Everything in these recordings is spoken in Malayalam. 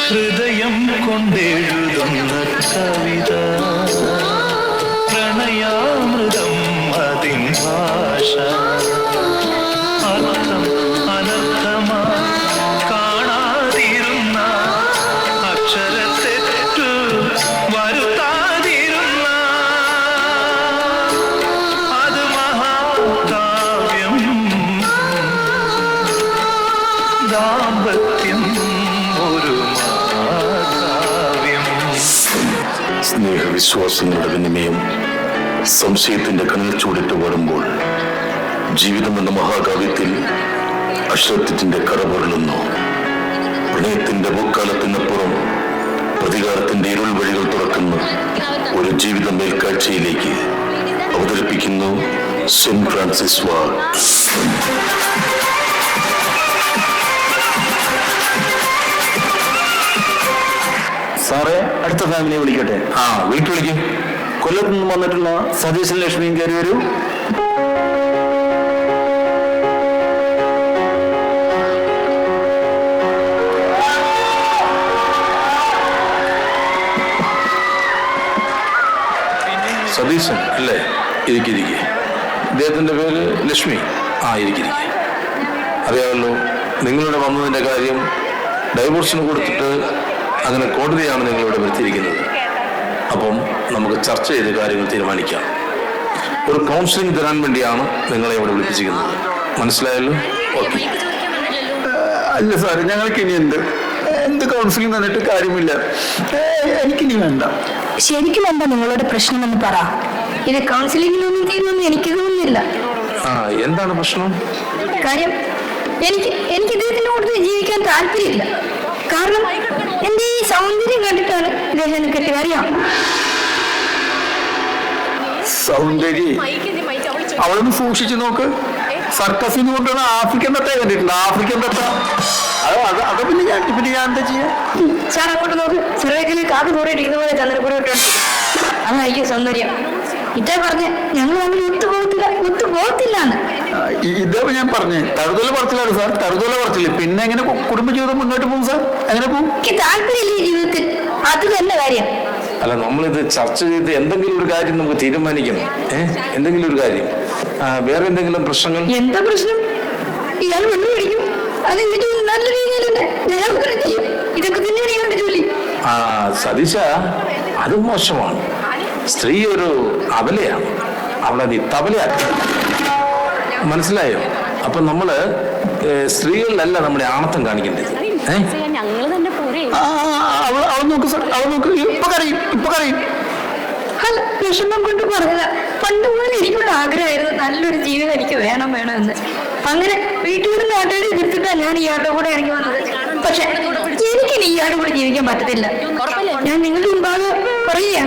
ഹൃദയം കൊണ്ടെഴുതുന്ന കവിത പ്രണയാമൃതം അതിൻ ഭാഷ അർത്ഥം അനർത്ഥമാ കാണാതിരുന്ന അക്ഷരത്തെറ്റു വരുത്താതിരുന്ന അത് മഹാകാവ്യം ദാമ്പത്യം ഒരു മഹാകാവ്യം. സ്നേഹവിശ്വാസങ്ങളുടെ വിനിമയം സംശയത്തിന്റെ കണ്ണിൽ ചൂടിട്ട് പാടുമ്പോൾ ജീവിതം എന്ന മഹാകാവ്യത്തിൽ അശ്രദ്ധത്തിന്റെ കടപുരളുന്നു. പ്രണയത്തിന്റെ പൂക്കാലത്തിനപ്പുറം പ്രതികാരത്തിന്റെ ഇരുൾ വഴികൾ തുറക്കുന്ന ഒരു ജീവിത മേൽക്കാഴ്ചയിലേക്ക് അവതരിപ്പിക്കുന്നു സെന്റ് ഫ്രാൻസിസ് വാർ. സാറേ, അടുത്ത ഫാമിലിയെ വിളിക്കട്ടെ? വീട്ടിൽ വിളിക്കും. കൊല്ലത്ത് നിന്ന് വന്നിട്ടുള്ള സതീശൻ ലക്ഷ്മിയും കയറി വരൂ. സതീശൻ അല്ലേ? ഇരിക്കിരിക്കെ. ഇദ്ദേഹത്തിന്റെ പേര് ലക്ഷ്മി. ഇരിക്കിരിക്കെ. അറിയാമല്ലോ, നിങ്ങളിവിടെ വന്നതിന്റെ കാര്യം ഡൈവോഴ്സിന് കൊടുത്തിട്ട് അങ്ങനെ കോടതിയാണ് നിങ്ങളിവിടെ വരുത്തിയിരിക്കുന്നത്. അപ്പം നമുക്ക് ചർച്ച ചെയ്ത് കാര്യങ്ങൾ തീരുമാനിക്കാം. ഒരു കൗൺസിലിംഗ് തരാൻ വേണ്ടിയാണ് നിങ്ങളെ ഇവിടെ വിളിപ്പിച്ചിരിക്കുന്നത്. മനസ്സിലായല്ലോ? ഓക്കെ. അല്ല സാറ്, ഞങ്ങൾക്ക് ഇനി എന്ത് കൗൺസിലിംഗ് തന്നിട്ട് കാര്യമില്ല. എനിക്കിനി വേണ്ട. ശരിക്കും എന്താ നിങ്ങളുടെ പ്രശ്നം എന്ന് പറ. ഇത് കൗൺസിലിംഗിലൊന്നും തീരുമെന്ന് എനിക്ക് തോന്നുന്നില്ല. എന്താണ് പ്രശ്നം? കാര്യം എനിക്ക് ഇദ്ദേഹത്തിന്റെ കൂടെ ജീവിക്കാൻ താല്പര്യമില്ല. കാരണം എന്റെ ഈ സൗന്ദര്യം കണ്ടിട്ടാണ് ഇദ്ദേഹം കെട്ടി. അറിയാം, സൗന്ദര്യം അവളൊന്ന് സൂക്ഷിച്ചു നോക്ക്. സർക്കസിന് കൊണ്ടുള്ള ആഫ്രിക്കൻ തട്ട കണ്ടിട്ടുണ്ട്. ആഫ്രിക്കൻ തട്ട അത് പിന്നെ ഞാൻ എന്താ ചെയ്യാ? സാർ അങ്ങോട്ട് നോക്ക്. ചെറുവേക്കിൽ കാത് കൂടെ ഇരിക്കുന്ന പോലെ ചന്ദ്രക്കൂടെ ഇട്ടുണ്ട്. അതായിരിക്കും സൗന്ദര്യം. ഇതേ പറഞ്ഞ് ഞങ്ങൾ തമ്മിൽ ഒത്തുപോകത്തില്ലാന്ന്. ഇതേ ഞാൻ പറഞ്ഞേ, തറുതല പറച്ചിലാണ് സാർ, തറുതല പറച്ചില്ല. പിന്നെ എങ്ങനെ കുടുംബജീവിതം മുന്നോട്ട് പോകും സാർ? എങ്ങനെ പോകും? എനിക്ക് താല്പര്യമില്ല ഈ ജീവിതത്തിൽ. അത് തന്നെ കാര്യം. അല്ല, നമ്മളിത് ചർച്ച ചെയ്ത് എന്തെങ്കിലും ഒരു കാര്യം നമുക്ക് തീരുമാനിക്കണം. എന്തെങ്കിലും ഒരു കാര്യം. വേറെ എന്തെങ്കിലും പ്രശ്നങ്ങൾ? എന്താ പ്രശ്നം? ഇയാൾ വെള്ളം പിടിക്കും, അത് എന്നിട്ട് നല്ല രീതിയിൽ ചെയ്യും. ഇതൊക്കെ തന്നെയാണ് ഇയാളുടെ ജോലി. സതീശ, അത് മോശമാണ്. സ്ത്രീ ഒരു അബലയാണ്. അവളത് തബലയാക്കി. മനസ്സിലായോ? അപ്പൊ നമ്മള് സ്ത്രീകളിലല്ല നമ്മുടെ ആണത്തം കാണിക്കേണ്ടത്. അവൾ നോക്ക് സാർ, അവൾ നോക്ക്. ഇപ്പൊ കറിയും. അല്ല, വിഷമം കൊണ്ട് പറഞ്ഞത്. പണ്ട് മുതൽ എനിക്കുള്ള ആഗ്രഹമായിരുന്നു നല്ലൊരു ജീവിതം എനിക്ക് വേണം എന്ന്. അങ്ങനെ വീട്ടുകാരുടെ നാട്ടുകാരെ എതിർത്തിട്ടാണ് ഞാൻ ഇയാളുടെ കൂടെ ഇറങ്ങി വന്നത്. പക്ഷെ എനിക്കിനി ഇയാളുടെ കൂടെ ജീവിക്കാൻ പറ്റത്തില്ല. ഞാൻ നിങ്ങളുടെ മുമ്പാകെ പറയുക.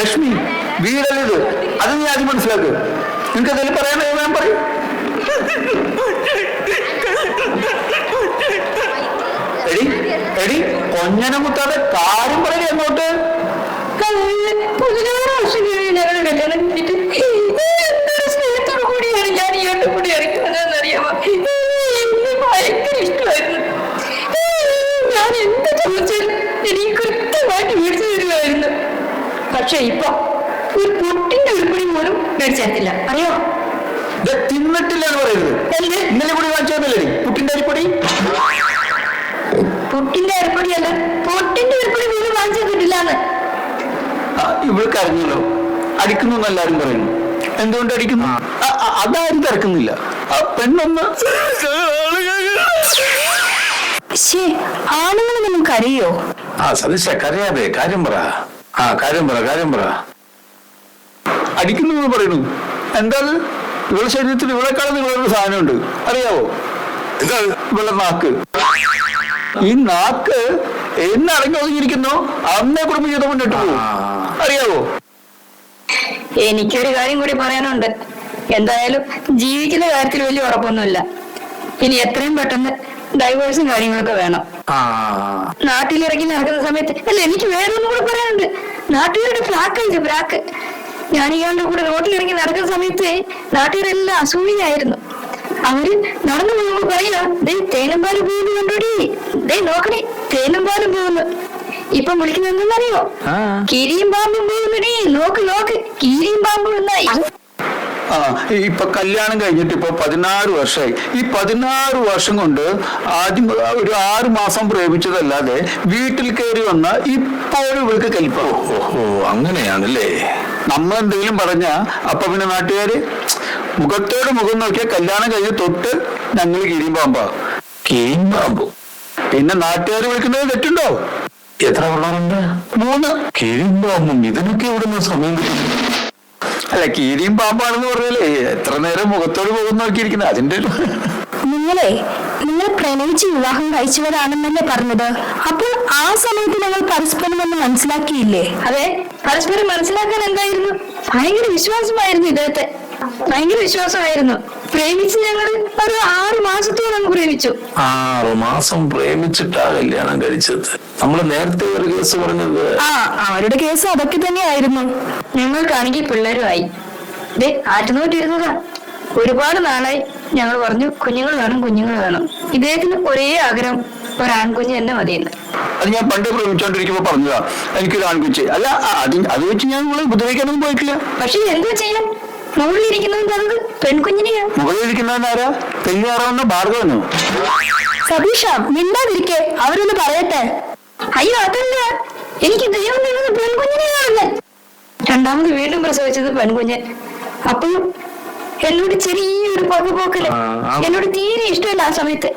ലക്ഷ്മി, വീടല്ലത്. അത് നീ ആദ്യം മനസ്സിലാക്കുക. നിനക്ക് എന്തെങ്കിലും പറയാനോ? ഞാൻ പറയും. എടി കൊഞ്ഞനെ മുത്താതെ കാര്യം പറയണേ. അങ്ങോട്ട് 16 വർഷം ഞങ്ങൾ കല്യാണം കഴിഞ്ഞിട്ട് എന്തൊരു സ്നേഹത്തോടു കൂടിയാണ് ഞാൻ ഇയാളുടെ കൂടെ ഇറങ്ങി വന്നതെന്നറിയാമോ? ഭയങ്കര ഇഷ്ടമായിരുന്നു. ഞാൻ എന്ത് ചോദിച്ചാലും എനിക്ക് കൃത്യമായിട്ട് മേടിച്ചു തരുമായിരുന്നു. പക്ഷെ ഇപ്പൊ ഒരു പൊട്ടിന്റെ ഉരുപ്പടി പോലും മേടിച്ചില്ല. അറിയാമോ? തിന്നിട്ടില്ലെന്ന് പറയരുത്. ഇന്നലെ കൂടി വാങ്ങിച്ചതല്ലേ പുട്ടിന്റെ അരിപ്പൊടി? പൊട്ടിന്റെ അരിപ്പൊടിയല്ല, പൊട്ടിന്റെ ഉരുപ്പടി പോലും വാങ്ങിച്ചു തന്നിട്ടില്ലാന്ന്. ഇവൾക്ക് അറിഞ്ഞല്ലോ. അടിക്കുന്നു എല്ലാരും പറയുന്നു. എന്തുകൊണ്ട് അടിക്കുന്നു? അതാരും തിരക്കുന്നില്ല. ആ പെണ്ണൊന്ന് ആണുങ്ങൾ നമുക്ക് അറിയോ? സതീശ, കരയാതെ കാര്യം പറ. കാര്യം പറ. അടിക്കുന്നു എന്ന് പറയുന്നു. എന്താണ്? ഇവളുടെ ശരീരത്തിൽ ഇവളെക്കാളും ഇവളൊരു സാധനമുണ്ട്. അറിയാവോ? എന്താ? ഇവളുടെ നാക്ക്. ഈ നാക്ക് എന്നടങ്ങി ഒതുങ്ങിയിരിക്കുന്നു. അന്നേ കുടുംബജീവിതം മുന്നിട്ട് പോകും. അറിയാവോ? എനിക്കൊരു കാര്യം കൂടി പറയാനുണ്ട്. എന്തായാലും ജീവിക്കുന്ന കാര്യത്തിൽ വലിയ ഉറപ്പൊന്നുമില്ല. ഇനി എത്രയും പെട്ടെന്ന് ഡൈവേഴ്സും കാര്യങ്ങളൊക്കെ വേണം. നാട്ടിലിറങ്ങി നടക്കുന്ന സമയത്ത് അല്ല, എനിക്ക് വേറെ ഒന്നും കൂടെ പറയാനുണ്ട്. നാട്ടുകാരുടെ ഫ്ലാക്ക്. ഞാൻ ഇയാളുടെ കൂടെ റോഡിലിറങ്ങി നടക്കുന്ന സമയത്ത് നാട്ടുകാരെല്ലാം അസൂയായിരുന്നു. അവര് നടന്നു പോകുമ്പോ പറയാ, ദേ തേനും പാലും പോകുന്നു കണ്ടോടി, ദേ നോക്കണേ തേനും പാലും പോകുന്നു. ഇപ്പൊ വിളിക്കുന്നത് എന്തെന്നറിയോ? കീരിയും പാമ്പും പോകുന്നടി, നോക്ക് നോക്ക് കീരിയും പാമ്പും എന്നായി. ഇപ്പൊ കല്യാണം കഴിഞ്ഞിട്ട് ഇപ്പൊ 16 വർഷമായി. ഈ 16 വർഷം കൊണ്ട് ആദ്യം ഒരു 6 മാസം പ്രേമിച്ചതല്ലാതെ വീട്ടിൽ കയറി വന്ന ഇപ്പോഴും ഇവൾക്ക് കലിപ്പ. ഓ അങ്ങനെയാണല്ലേ. നമ്മളെന്തെങ്കിലും പറഞ്ഞ അപ്പൊ പിന്നെ നാട്ടുകാര് മുഖത്തോട് മുഖം നോക്കിയാൽ കല്യാണം കഴിഞ്ഞ് തൊട്ട് ഞങ്ങൾ കീരിയും പാമ്പാ. കീരിയും പാമ്പും പിന്നെ നാട്ടുകാർ വിളിക്കുന്നത് തെറ്റുണ്ടോ? എത്ര പിള്ളേരുണ്ട്? 3. കീരിയും പാമ്പും ഇതിനൊക്കെ ഇവിടുന്ന് സമയം കിട്ടും. അല്ല, കീരിയും പാമ്പാണെന്ന് പറഞ്ഞാലേ എത്ര നേരം മുഖത്തോട് മുഖം നോക്കിയിരിക്കുന്നത് അതിന്റെ ഒരു നിങ്ങൾ പ്രണയിച്ച് വിവാഹം കഴിച്ചവരാണെന്നല്ലേ പറഞ്ഞത്? അപ്പോൾ ആ സമയത്ത് നിങ്ങൾ പരസ്പരം ഒന്ന് മനസ്സിലാക്കിയില്ലേ? അതെ, പരസ്പരം മനസ്സിലാക്കാൻ എന്തായിരുന്നു? ഭയങ്കര വിശ്വാസമായിരുന്നു ഇദ്ദേഹത്തെ, ഭയങ്കര വിശ്വാസമായിരുന്നു. പ്രേമിച്ച് ഞങ്ങൾ ഒരു 6 മാസത്തോളം പ്രേമിച്ചു. 6 മാസം പ്രേമിച്ചിട്ടാ കല്യാണം കഴിച്ചത്. നമ്മള് നേരത്തെ ഒരു കേസ് പറഞ്ഞത് അവരുടെ കേസ് അതൊക്കെ തന്നെയായിരുന്നു. ഞങ്ങൾക്കാണെങ്കിൽ പിള്ളേരുമായി. ദേ ആറ്റുനോട്ടിരുന്നതാ. ഒരുപാട് നാളായി ഞങ്ങൾ പറഞ്ഞു കുഞ്ഞുങ്ങൾ വേണം, കുഞ്ഞുങ്ങൾ വേണം. ഇദ്ദേഹത്തിന് ഒരേ ആഗ്രഹം, ഒരാൺകുഞ്ഞ് തന്നെ മതിയെന്ന്. അത് ഞാൻ പണ്ട് പ്രേമിച്ചോണ്ടിരിക്കുമ്പോ പറഞ്ഞതാ എനിക്കൊരു ആൺകുഞ്ഞ്. അല്ല അത് വെച്ച് ഞാൻ ഉപദ്രവിക്കാനൊന്നും പോയിട്ടില്ല. പക്ഷെ എന്താ ചെയ്യാൻ, മുകളിലിരിക്കുന്നത് പെൺകുഞ്ഞിനെയാ. മുകളിലിരിക്കുന്നവനാരാ? തെല്ലിയാറാവുന്ന ഭാർഗവനോ? സതീഷ മിണ്ടാതിരിക്കെ, അവരൊന്ന് പറയട്ടെ. അയ്യോ അതല്ല, എനിക്ക് ദൈവം തരുന്നത് പെൺകുഞ്ഞിനെയാണ്. രണ്ടാമത് വീണ്ടും പ്രസവിച്ചത് പെൺകുഞ്ഞ്. അപ്പോഴും എന്നോട് ചെറിയൊരു പകുപോക്കല്, എന്നോട് തീരെ ഇഷ്ടമല്ല ആ സമയത്ത്.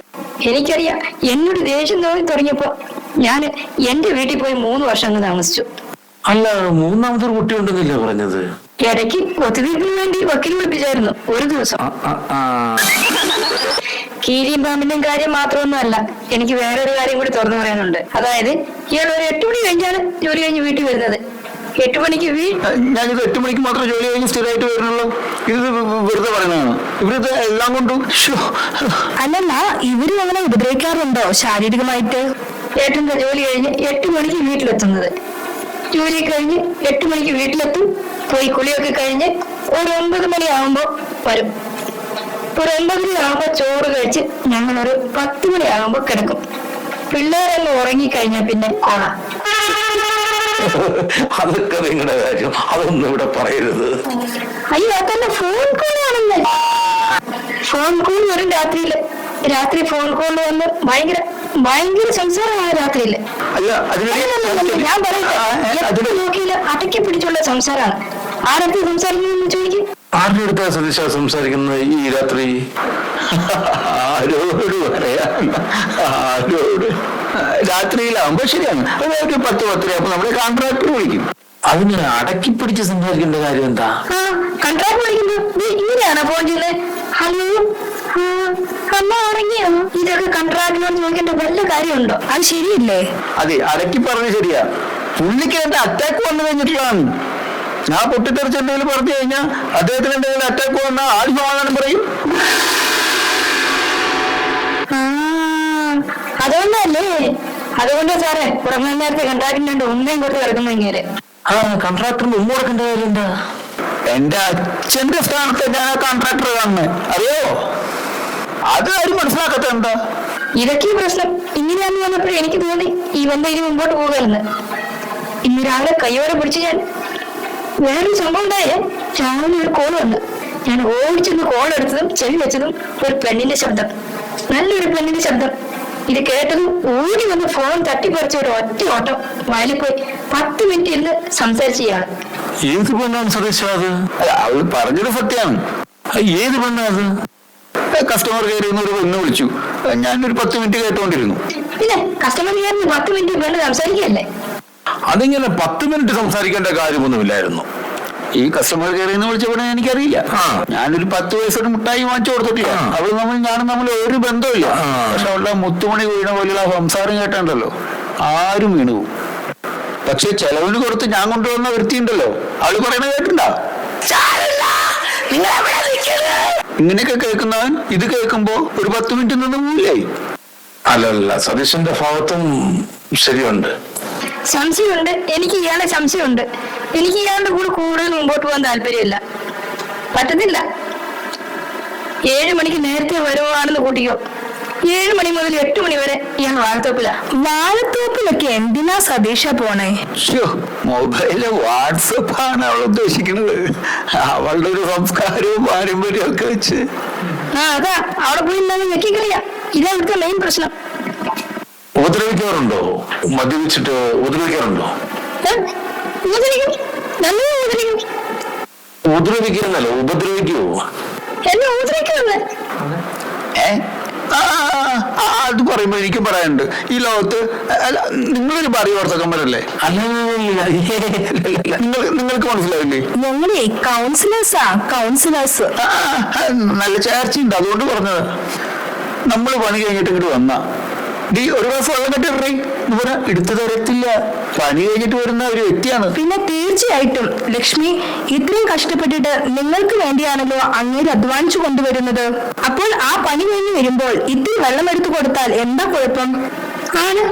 എനിക്കറിയാം, എന്നോട് ദേഷ്യം തോന്നി തുടങ്ങിയപ്പോ ഞാൻ എന്റെ വീട്ടിൽ പോയി 3 വർഷം അങ്ങ് താമസിച്ചു. അല്ല, 3ാമതൊരു കുട്ടി ഉണ്ടെന്നല്ലേ പറഞ്ഞത്? ഇടയ്ക്ക് ഒത്തുതീർപ്പിന് വേണ്ടി വക്കീൽ വിളിപ്പിച്ചായിരുന്നു ഒരു ദിവസം. കീരിയും പാമ്പിന്റെയും കാര്യം മാത്രമൊന്നും അല്ല, എനിക്ക് വേറൊരു കാര്യം കൂടി തുറന്നു പറയാനുണ്ട്. അതായത് ഇയാൾ ഒരു 8 മണി കഴിഞ്ഞാണ് ജോലി കഴിഞ്ഞ് വീട്ടിൽ വരുന്നത്. 8 മണിക്ക് ഞാനിത് 8 മണിക്ക് മാത്രം ജോലി കഴിഞ്ഞ് സ്ഥിരമായിട്ട് വരുന്നുള്ളൂ. ഇത് വെറുതെ പറയുന്നതാണ്. ഇവരിത് എല്ലാം കൊണ്ടും. അല്ലല്ല, ഇവര് നമ്മളെ ഉപദ്രവിക്കാറുണ്ടോ ശാരീരികമായിട്ട്? ഏട്ടന്റെ ജോലി കഴിഞ്ഞ് 8 മണിക്ക് വീട്ടിലെത്തുന്നത്. ജോലി കഴിഞ്ഞ് 8 മണിക്ക് വീട്ടിലെത്തും. പോയി കുളിയൊക്കെ കഴിഞ്ഞ് ഒരു 9 മണിയാകുമ്പോ വരും. ഒരു 9 മണിയാകുമ്പോ ചോറ് കഴിച്ച് ഞങ്ങളൊരു 10 മണിയാകുമ്പോ കിടക്കും. പിള്ളേരെല്ലാം ഉറങ്ങിക്കഴിഞ്ഞാൽ പിന്നെ കോളാ. അതൊക്കെ നിങ്ങളുടെ കാര്യം, അതൊന്നും ഇവിടെ പറയരുത്. അയ്യോ അതല്ല, ഫോൺ കോളാണെന്ന്. ഫോൺ കോൾ വരും രാത്രി ഫോൺ കോൾ വന്ന് ഭയങ്കര സംസാരമാണ് രാത്രിയില്. ഞാൻ പറയട്ടെ, നോക്കിയില്ല, അടക്കി പിടിച്ചുള്ള സംസാരമാണ്. ആരൊക്കെ സംസാരിക്കുന്നു ചോദിക്കും. ആരുടെ അടുത്താ സതീശ സംസാരിക്കുന്നത് ഈ രാത്രി? ആരോട് പറയാ, ആരോട്? രാത്രിയിലാവുമ്പോ ശരിയാണ്, ഒരു 10-10 അപ്പൊ നമ്മുടെ കോൺട്രാക്ടർ വിളിക്കും. അതിന് അടക്കി പിടിച്ച് സംസാരിക്കേണ്ട കാര്യം എന്താ? കോൺട്രാക്ടർ വിളിക്കുമ്പോ ഇങ്ങനെയാണോ ഫോൺ ചെയ്യുന്നത്? ഹലോ, അമ്മ ഉറങ്ങിയോ? ഇതൊക്കെ കോൺട്രാക്ടറിനോട് ചോദിക്കേണ്ട വല്ല കാര്യമുണ്ടോ? അത് ശരിയല്ലേ? അതെ, അടക്കി പറഞ്ഞ ശരിയാ. പുള്ളിക്ക് എന്റെ അറ്റാക്ക് വന്നു കഴിഞ്ഞിട്ടുള്ളതാണ്. ഞാൻ പൊട്ടിത്തെറിച്ച് എന്തെങ്കിലും പറഞ്ഞു കഴിഞ്ഞാൽ അദ്ദേഹത്തിന് എന്തെങ്കിലും അറ്റാക്ക് വന്നാൽ ആദ്യം സമാധാനം പറയും. അതുകൊണ്ടല്ലേ, അതുകൊണ്ടാ സാറേ ഉറങ്ങാൻ നേരത്തെ കോൺട്രാക്ടിന്റെ ഉമ്മയും കൊടുത്ത് കിടക്കുന്ന ഇങ്ങനെ. കോൺട്രാക്ടറിന് ഉമ്മ കൊടുക്കേണ്ട കാര്യം എന്താ? എന്റെ അച്ഛന്റെ സ്ഥാനത്ത് ഞാൻ കോൺട്രാക്ടർ കാണുന്നത് അറിയോ? അത് ആരും മനസ്സിലാക്കാത്ത എന്താ? ഇതൊക്കെ പ്രശ്നം. ഇങ്ങനെയാന്ന് വന്നപ്പോഴേ എനിക്ക് തോന്നി ഈ ബന്ധം ഇനി മുമ്പോട്ട് പോകുകയെന്ന്. ഇന്ന് രാവിലെ കയ്യോടെ പിടിച്ച് ഞാൻ വേറൊരു സംഭവം ഉണ്ടായേ. രാവിലെ ഒരു കോൾ വന്നു. ഞാൻ ഓടിച്ചൊന്ന് കോൾ എടുത്തതും ചെവി വെച്ചതും ഒരു പെണ്ണിന്റെ ശബ്ദം, നല്ലൊരു പെണ്ണിന്റെ ശബ്ദം. ഇത് കേട്ടതും ഓടി വന്ന് ഫോൺ തട്ടിപ്പറിച്ച ഒരു ഒറ്റ ഓട്ടം. വയലിൽ പോയി 10 മിനിറ്റ് ഇരുന്ന് സംസാരിച്ചയാണ്. ഏത് പെണ്ണാണ് സതീശ അത്? അവള് പറഞ്ഞത് സത്യമാണ്. ഏത് പെണ്ണാ അത്? കസ്റ്റമർ കെയറിൽ നിന്ന് ഒരു പെണ്ണ് വിളിച്ചു. ഞാനൊരു 10 മിനിറ്റ് കേട്ടോണ്ടിരുന്നു. പിന്നെ കസ്റ്റമർ കെയറിന് 10 മിനിറ്റ് വേണ്ട സംസാരിക്കല്ലേ? അതിങ്ങനെ 10 മിനിറ്റ് സംസാരിക്കേണ്ട കാര്യമൊന്നുമില്ലായിരുന്നു. ഈ കസ്റ്റമർ കെയറിൽ നിന്ന് വിളിച്ചപ്പോഴേ എനിക്കറിയില്ല. ഞാനൊരു 10 വയസ്സൊരു മുട്ടായി വാങ്ങിച്ചു കൊടുത്തിട്ടില്ല. അവള് ഞാനും തമ്മിൽ ഒരു ബന്ധമില്ല. പക്ഷെ അവളുടെ മുത്തുമണി വീണ പോലെയുള്ള സംസാരം കേട്ടുണ്ടല്ലോ, ആരും വീണു പോകും. പക്ഷെ ചെലവിന് കൊടുത്ത് ഞാൻ കൊണ്ടുവന്ന വ്യക്തിയുണ്ടല്ലോ, അവള് പറയണ കേട്ടിട്ടുണ്ടോ? ഇങ്ങനെയൊക്കെ കേൾക്കുന്നവൻ ഇത് കേൾക്കുമ്പോ ഒരു 10 മിനിറ്റ് നിന്ന് പോവില്ലേ? അല്ലല്ല, സതീശന്റെ ഭാഗത്തും ശരിയുണ്ട്. സംശയമുണ്ട്, എനിക്ക് ഇയാളെ സംശയമുണ്ട്. എനിക്ക് ഇയാളുടെ കൂടെ കൂടുതൽ മുമ്പോട്ട് പോകാൻ താല്പര്യമില്ല, പറ്റത്തില്ല. 7 മണിക്ക് നേരത്തെ വരുവാണെന്ന് കൂട്ടിക്കോ. 7 മണി മുതൽ 8 മണി വരെ ഞാൻ വാഴത്തോപ്പില. വാഴത്തോപ്പിലൊക്കെ എന്തിനാ സതീഷ പോണേ? മൊബൈല് വാട്സപ്പ് ആണ് അവൾ ഉദ്ദേശിക്കുന്നത്. അവളുടെ ഒരു സംസ്കാരവും പാരമ്പര്യവും ഒക്കെ വെച്ച് അതാ അവിടെ പോയി ഞെക്കിക്കളിയാ. ഇതാ ഇവിടുത്തെ മെയിൻ പ്രശ്നം. ഉപദ്രവിക്കാറുണ്ടോ? മദ്യപിച്ചിട്ട് ഉപദ്രവിക്കാറുണ്ടോ? ഉപദ്രവിക്കും, നല്ല ഉപദ്രവിക്കും. ഉപദ്രവിക്കുന്നല്ല, ഉപദ്രവിക്കുവോ? എന്നെ ഉപദ്രവിക്കുന്നത് അത് പറയുമ്പോ എനിക്കും പറയാനുണ്ട്. ഈ ലോകത്ത് നിങ്ങളൊരു ഭാര്യ ഭർത്താക്കന്മാരല്ലേ? നിങ്ങൾക്ക് മനസ്സിലാവില്ലേ? ഞങ്ങളെ കൗൺസിലേഴ്സ്. നല്ല ചേർച്ചയുണ്ട്, അതുകൊണ്ട് പറഞ്ഞത്. നമ്മൾ പണി കഴിഞ്ഞിട്ട് ഇങ്ങോട്ട് വന്നാ ഒരു ഗ്ലാസ് വെള്ളം കെട്ടിടേ ഇവരെ എടുത്തു തരത്തില്ല. പണി കഴിഞ്ഞിട്ട് വരുന്ന ഒരു വ്യക്തിയാണ്. പിന്നെ തീർച്ചയായിട്ടും ലക്ഷ്മി, ഇത്രയും കഷ്ടപ്പെട്ടിട്ട് നിങ്ങൾക്ക് വേണ്ടിയാണല്ലോ അങ്ങേര് അധ്വാനിച്ചു കൊണ്ടുവരുന്നത്. അപ്പോൾ ആ പണി കഴിഞ്ഞ് വരുമ്പോൾ ഇത്തിരി വെള്ളം എടുത്തു കൊടുത്താൽ എന്താ കുഴപ്പം? ആണ്,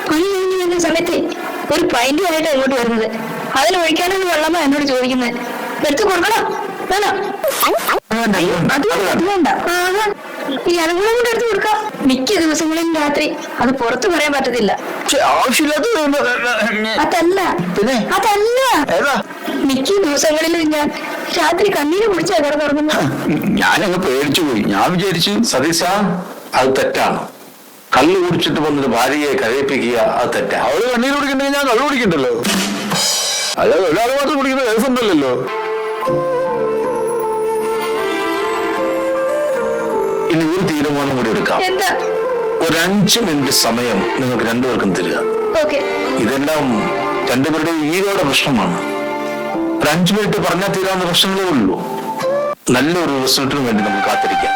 പണി കഴിഞ്ഞ് വരുന്ന സമയത്ത് ഒരു പൈന്റുമായിട്ട് ഇങ്ങോട്ട് വരുന്നത്. അതിന് ഒഴിക്കാനുള്ള വെള്ളമാ എന്നോട് ചോദിക്കുന്നത്. എടുത്തു കൊടുക്കണം, വേണം. അത് വേണ്ട. ഈ അനുകൂലം കൊണ്ട് എടുത്തു കൊടുക്കാം. മിക്ക ദിവസങ്ങളിലും രാത്രി അത് പുറത്തു പറയാൻ പറ്റത്തില്ല. അതല്ല മിക്ക ദിവസങ്ങളിലും ഞാൻ രാത്രി കണ്ണീര് കുടിച്ചാ കിടന്നുറങ്ങുന്നു. ഞാനങ്ങ് പേടിച്ചു പോയി. ഞാൻ വിചാരിച്ചു സതീശ, അത് തെറ്റാണ്. കള്ളു കുടിച്ചിട്ട് വന്നൊരു ഭാര്യയെ കരയിപ്പിക്കുക, അത് തെറ്റാ. അവള് കണ്ണീര് കുടിക്കണ്ടെങ്കിൽ ഞാൻ കള്ളു കുടിക്കണ്ടല്ലോ. അല്ല, ഒരാൾ മാത്രം കുടിക്കുന്ന കേസുണ്ടല്ലോ. ഇനി ഒരു തീരുമാനം കൂടി എടുക്കാം. ഒരു 5 മിനിറ്റ് സമയം നിങ്ങൾക്ക് രണ്ടുപേർക്കും തരിക. ഇതെല്ലാം രണ്ടുപേരുടെ ഈഗോയുടെ പ്രശ്നമാണ്. ഒരു 5 മിനിറ്റ് പറഞ്ഞാൽ തീരാവുന്ന പ്രശ്നങ്ങളേ ഉള്ളൂ. നല്ലൊരു റിസൾട്ടിന് വേണ്ടി നമുക്ക് കാത്തിരിക്കാം.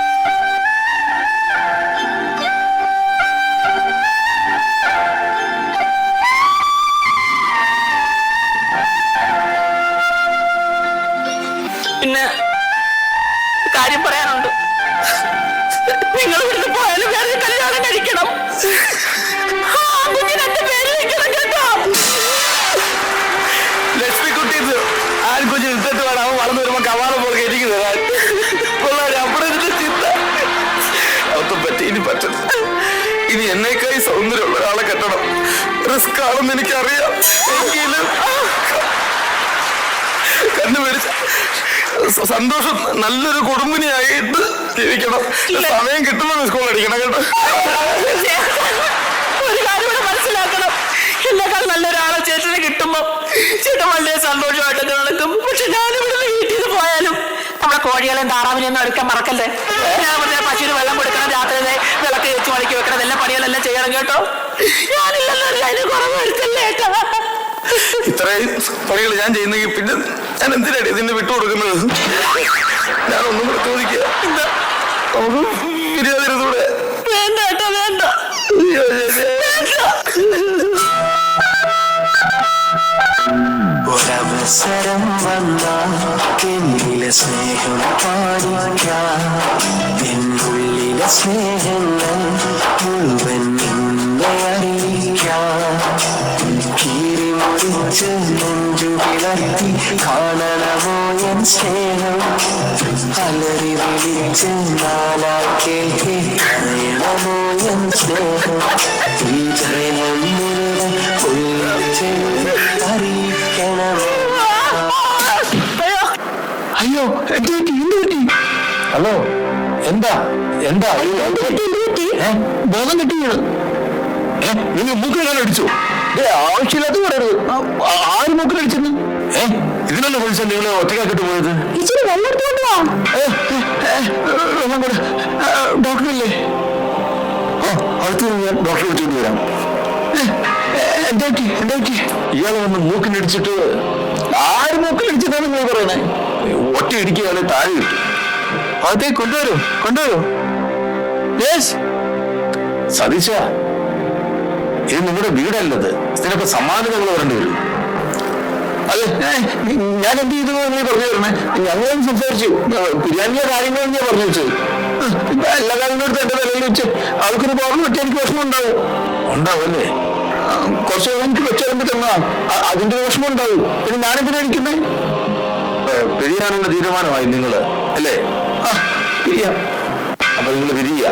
പിന്നെ കാര്യം പറയാനുണ്ട്. നിങ്ങൾ ഇവിടുന്ന് പോയാലും വേറെ കല്യാണം കഴിക്കണം. കുഞ്ഞിനെ പേര് വെക്കണം കേട്ടോ. ലക്ഷ്മി കുട്ടി ആർക്കൊഞ്ച് ഇട്ടിട്ട് വേണം അവൻ വളർന്നു വരുമ്പോ കവാളം പോലെ എനിക്ക് തരാൻ. അവിടെ ചിന്ത അവത്തും പറ്റി. ഇനി പറ്റില്ല. ഇനി എന്നേക്കായി സൗന്ദര്യമുള്ള ഒരാളെ കെട്ടണം. റിസ്ക് ആണെന്ന് എനിക്കറിയാം. എങ്കിലും കണ്ടുപിടിച്ച സന്തോഷം നല്ലൊരു കുടുംബിനിയായിട്ട് ജീവിക്കണം. സമയം കിട്ടുമ്പോൾ സ്കൂൾ അടിക്കണം കേട്ടോ. ഒരു കാര്യം കൂടെ മനസ്സിലാക്കണം. എന്നെക്കാൾ നല്ലൊരാളെ ചേട്ടന് കിട്ടുമ്പോ ചേട്ടൻ വളരെ സന്തോഷമായിട്ട് നടക്കും. പക്ഷെ ഞാനിവിടെ വീട്ടിൽ നിന്ന് പോയാലും നമ്മുടെ കോഴികളെയും താറാവിനെയൊന്നും എടുക്കാൻ മറക്കല്ലേ. ഞാൻ പറഞ്ഞ പശുവിന് വെള്ളം കൊടുക്കണം, രാത്രി വിളക്ക് വെച്ച് മണിക്ക് വെക്കണം, എല്ലാ പണികളെല്ലാം ചെയ്യണം കേട്ടോ. ഞാനില്ലെന്നൊരു അതിന് കുറവ് വരുത്തല്ലേ കേട്ടോ. ഇത്രയും പണികൾ ഞാൻ ചെയ്യുന്നെങ്കിൽ പിന്നെ ഞാൻ എന്തിനാണ് ഇതിന് വിട്ടുകൊടുക്കുന്നത്? ഞാനൊന്നും കൂടെ ചോദിക്കുക. നമുക്ക് പിരിയാതിരുന്നൂടെ? വേണ്ട കേട്ടോ, വേണ്ട. ഒരവസരം വന്നാൽ എന്നിലെ സ്നേഹം പാടിക്കാം. എന്നുള്ളിലെ സ്നേഹങ്ങൾ മുഴുവൻ നിന്നെ അറിയിക്കാം. കീറി മുറിച്ച് നെഞ്ചു പിളർത്തി കാണണമോ എൻ സ്നേഹം. അലറി വിളിച്ച് നാലാക്കെ കാണണമോ എൻ സ്നേഹം. ഈ ജനം മുഴുവൻ പൊള്ളിച്ച് അറിയിക്കണമോ. അയ്യോ, ഹലോ, എന്താ എന്താ ബോധം കിട്ടിയത്? നിങ്ങൾ മൂക്കിലാണ് അടിച്ചു? ആവശ്യമില്ലാത്ത പറയരുത്. ആര് മൂക്കിലടിച്ചെന്ന്? ഇതിനല്ല പോലീസ് നിങ്ങളെ ഒറ്റക്കാക്കിട്ട് പോയത്? ഇച്ചിരി വെള്ളം എടുത്തുകൊണ്ട് വാ. വെള്ളം കൂടെ. ഡോക്ടറല്ലേ? അടുത്ത് ഞാൻ ഡോക്ടറെ വിളിച്ചുകൊണ്ട് വരാം. എന്താ പറ്റി? ഇയാളെ വന്ന് മൂക്കിനടിച്ചിട്ട്. ആര് മൂക്കിലടിച്ചെന്നാണ് നിങ്ങൾ പറയണേ? ഒറ്റ ഇടിക്കുകയാണ്, താഴെ കിട്ടും. അതേ കൊണ്ടുവരൂ. യെസ് സതീശ, ഇത് നിങ്ങളുടെ വീടല്ലത്. ഇതിനൊക്കെ സമാനതകൾ വരേണ്ടി വരും. അതെ, ഞാൻ എന്ത് ചെയ്തു നീ പറഞ്ഞു തരണേ. ഞങ്ങളും സംസാരിച്ചു. ബിരിയാണിയുടെ കാര്യങ്ങളും ഞാൻ പറഞ്ഞു വെച്ചത്. എല്ലാ കാര്യങ്ങളും എടുത്ത് എന്റെ വിലയിൽ വെച്ച് ആൾക്കൊരു പ്രോബ്ലം പറ്റി എനിക്ക് വിഷമം ഉണ്ടാവുമല്ലേ? കുറച്ച് എനിക്ക് വെച്ചറിയുമ്പോ തന്നാ അതിന്റെ വിഷമം ഉണ്ടാവും. പിന്നെ ഞാനെന്തിനാ ഇരിക്കുന്നത്? പിരിയാനുള്ള തീരുമാനമായി നിങ്ങള് അല്ലേ? പിരിയാം. അപ്പൊ നിങ്ങൾ വിരിയ.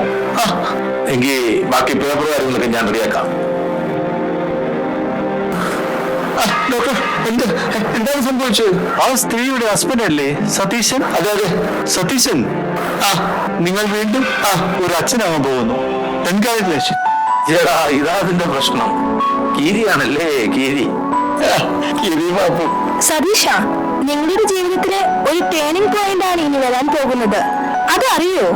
എങ്കിൽ ബാക്കി പേപ്പർ കാര്യങ്ങളൊക്കെ ഞാൻ റെഡിയാക്കാം. ഡോക്ടർ, എന്താണ് സംഭവിച്ചത്? ആ സ്ത്രീയുടെ ഹസ്ബൻഡ് അല്ലേ സതീശൻ? അതെ അതെ, സതീശൻ, നിങ്ങൾ വീണ്ടും ഒരു അച്ഛനാവാൻ പോകുന്നു. കൺഗ്രാജുലേഷൻ. ചേടാ, ഇതാ അതിന്റെ പ്രശ്നം. കീരിയാണല്ലേ, കീരി. സതീഷ, നിങ്ങളുടെ ജീവിതത്തിലെ ഒരു ടേണിംഗ് പോയിന്റ് ആണ് ഇനി വരാൻ പോകുന്നത്. അത് അറിയോ?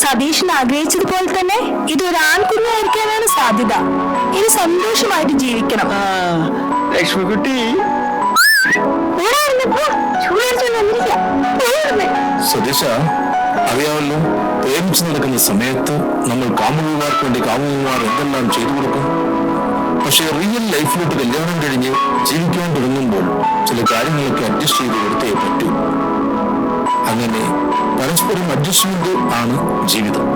സതീഷൻ ആഗ്രഹിച്ചതുപോലെ തന്നെ ഇതൊരു ആൺകുഞ്ഞായിരിക്കാനാണ് സാധ്യത. ഇനി സന്തോഷമായിട്ട് ജീവിക്കണം. ലക്ഷ്മിക്കുട്ടി, സതീശ, അറിയാമല്ലോ, പ്രേമിച്ച് നടക്കുന്ന സമയത്ത് നമ്മൾ കാമുകന്മാർക്ക് വേണ്ടി കാമുകന്മാർ എന്തെല്ലാം ചെയ്തു കൊടുക്കും. പക്ഷെ റിയൽ ലൈഫിലോട്ട് കല്യാണം കഴിഞ്ഞ് ജീവിക്കാൻ തുടങ്ങുമ്പോൾ ചില കാര്യങ്ങളൊക്കെ അഡ്ജസ്റ്റ് ചെയ്ത് കൊടുത്തേ പറ്റൂ. അങ്ങനെ പരസ്പരം അഡ്ജസ്റ്റ്മെന്റ് ആണ് ജീവിതം.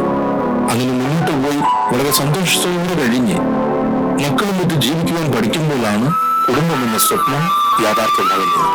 അങ്ങനെ മുന്നോട്ട് പോയി വളരെ സന്തോഷത്തോടെ കഴിഞ്ഞ് മക്കളും മറ്റ് ജീവിക്കുവാൻ പഠിക്കുമ്പോഴാണ് കുടുംബം എന്ന സ്വപ്നം യാഥാർത്ഥ്യമാകുന്നത്.